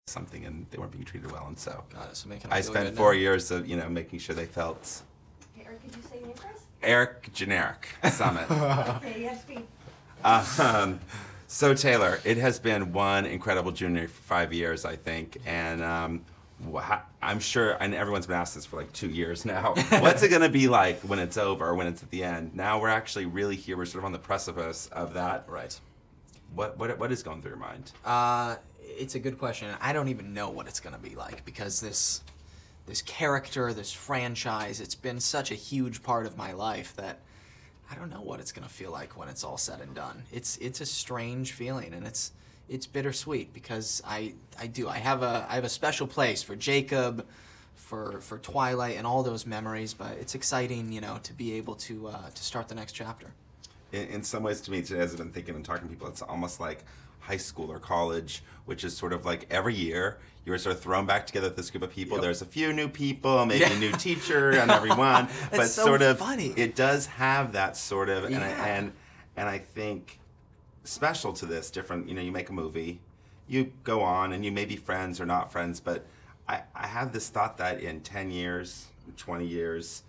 something and they weren't being treated well, and so Got it. So making I spent 4 years of making sure they felt. Hey, Eric, could you say name first? Eric Generic Summit. Okay, yes, speak. So Taylor, it has been one incredible journey for 5 years, I think, and I'm sure, and everyone's been asking this for like 2 years now. What's it going to be like when it's over, when it's at the end? Now we're actually really here. We're sort of on the precipice of that. Right. What is going through your mind? It's a good question. I don't even know what it's going to be like because this character, this franchise, it's been such a huge part of my life that I don't know what it's going to feel like when it's all said and done. It's a strange feeling, and it's bittersweet because I have a special place for Jacob, for Twilight, and all those memories. But it's exciting, to be able to start the next chapter. In some ways, to me, today, as I've been thinking and talking to people, it's almost like high school or college, which is sort of like every year you're sort of thrown back together with this group of people. Yep. There's a few new people, maybe a new teacher on every one, but so sort of funny. It does have that sort of, Yeah. and I think special to this, different. You make a movie, you go on, and you may be friends or not friends, but I have this thought that in 10 years, 20 years.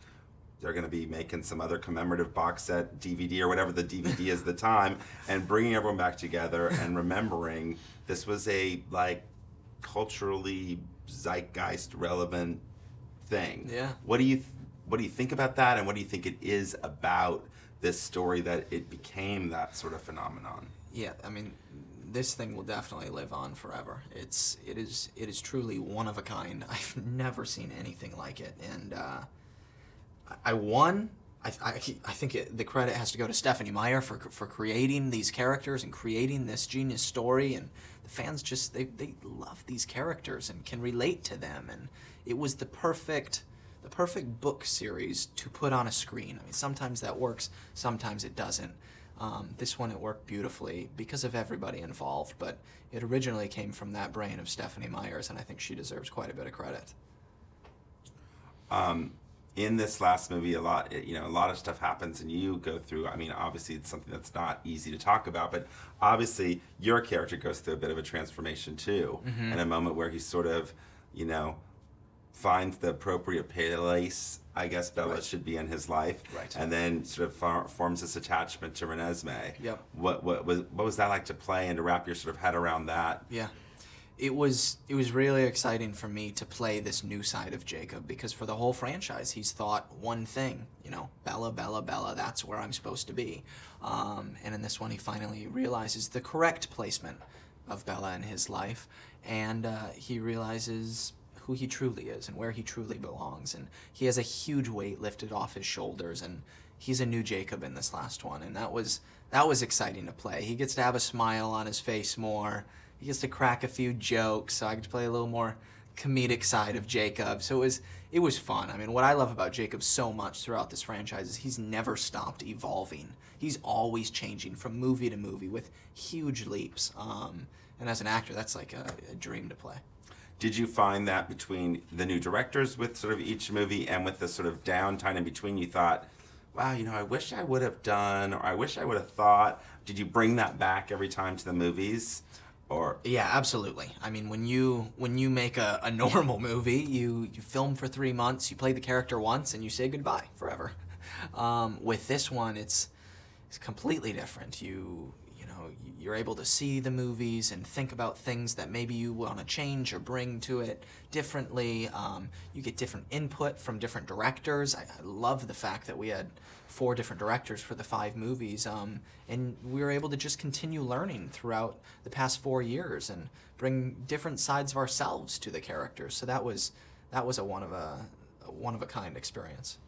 They're going to be making some other commemorative box set, DVD, or whatever the DVD is at the time, and bringing everyone back together and remembering this was a, culturally zeitgeist relevant thing. Yeah. What do you think about that, and what do you think it is about this story that it became that sort of phenomenon? Yeah, I mean, this thing will definitely live on forever. It is truly one of a kind. I've never seen anything like it, and I think the credit has to go to Stephenie Meyer for creating these characters and creating this genius story, and the fans just they love these characters and can relate to them, and it was the perfect book series to put on a screen. I mean, sometimes that works, sometimes it doesn't. This one, it worked beautifully because of everybody involved, but it originally came from that brain of Stephenie Meyer's, and I think she deserves quite a bit of credit. In this last movie, a lot of stuff happens, and you go through. I mean, obviously, it's something that's not easy to talk about, but obviously, your character goes through a bit of a transformation too, in a moment where he sort of, finds the appropriate place, I guess Bella should be in his life, and then sort of forms this attachment to Renesmee. Yep. What was that like to play and to wrap your sort of head around that? Yeah. It was really exciting for me to play this new side of Jacob because for the whole franchise, he's thought one thing, Bella, Bella, Bella, that's where I'm supposed to be. And in this one, he finally realizes the correct placement of Bella in his life, and he realizes who he truly is and where he truly belongs. And he has a huge weight lifted off his shoulders, and he's a new Jacob in this last one, and that was exciting to play. He gets to have a smile on his face more. He gets to crack a few jokes, so I get to play a little more comedic side of Jacob. So it was fun. I mean, what I love about Jacob so much throughout this franchise is he's never stopped evolving. He's always changing from movie to movie with huge leaps. And as an actor, that's like a dream to play. Did you find that between the new directors with sort of each movie and with the sort of downtime in between, you thought, wow, I wish I would have done, or I wish I would have thought? Did you bring that back every time to the movies? Or yeah, absolutely. I mean, when you make a normal movie, you film for 3 months, you play the character once, and you say goodbye forever. With this one, it's completely different. You're able to see the movies and think about things that maybe you want to change or bring to it differently. You get different input from different directors. I love the fact that we had 4 different directors for the 5 movies, and we were able to just continue learning throughout the past 4 years and bring different sides of ourselves to the characters. So that was a one of a kind experience.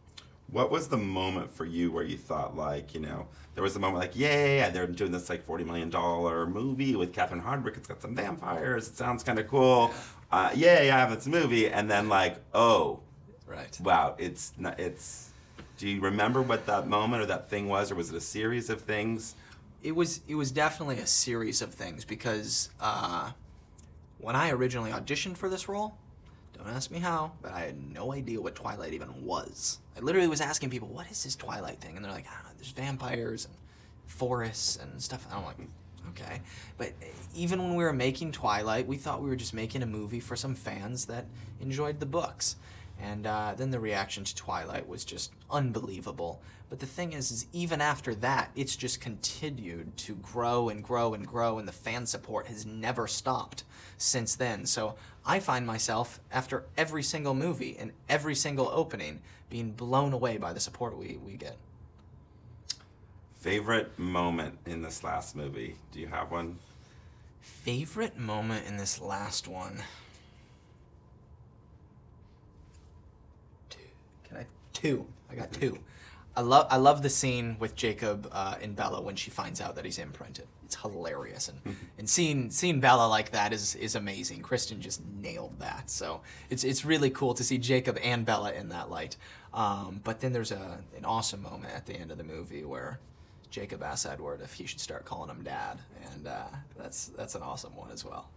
what was the moment for you where you thought, there was a moment like, yay, they're doing this $40 million movie with Catherine Hardwicke, it's got some vampires, it sounds kind of cool, yay, I have this movie, and then oh, right, wow, do you remember what that moment or that thing was, or was it a series of things? It was definitely a series of things because when I originally auditioned for this role, don't ask me how, but I had no idea what Twilight even was. I literally was asking people, what is this Twilight thing? And they're like, I don't know, there's vampires and forests and stuff. And I'm like, okay? But even when we were making Twilight, we thought we were just making a movie for some fans that enjoyed the books. And then the reaction to Twilight was just unbelievable. But the thing is even after that, it's just continued to grow and grow and grow, and the fan support has never stopped since then. So I find myself, after every single movie and every single opening, being blown away by the support we get. Favorite moment in this last movie? Do you have one? Favorite moment in this last one? Two. I got two. I love the scene with Jacob and Bella when she finds out that he's imprinted. It's hilarious, and seeing Bella like that is amazing. Kristen just nailed that. So it's really cool to see Jacob and Bella in that light. But then there's an awesome moment at the end of the movie where Jacob asks Edward if he should start calling him Dad, and that's an awesome one as well.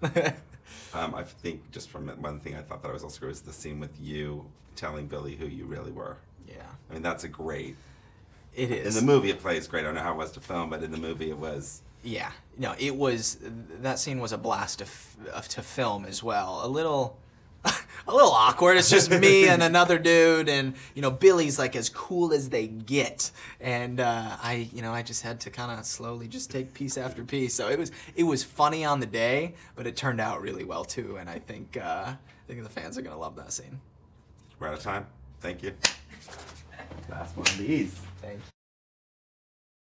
I think just from one thing I thought that I was also great was the scene with you telling Billy who you really were. Yeah. I mean, that's a great... It is. In the movie, it plays great. I don't know how it was to film, but in the movie, it was... Yeah. No, it was... That scene was a blast to film as well. A little awkward. It's just me and another dude, and, Billy's, like, as cool as they get. And I just had to kind of slowly just take piece after piece. So it was funny on the day, but it turned out really well, too. And I think the fans are going to love that scene. We're out of time. Thank you. Last one of these. Thank you.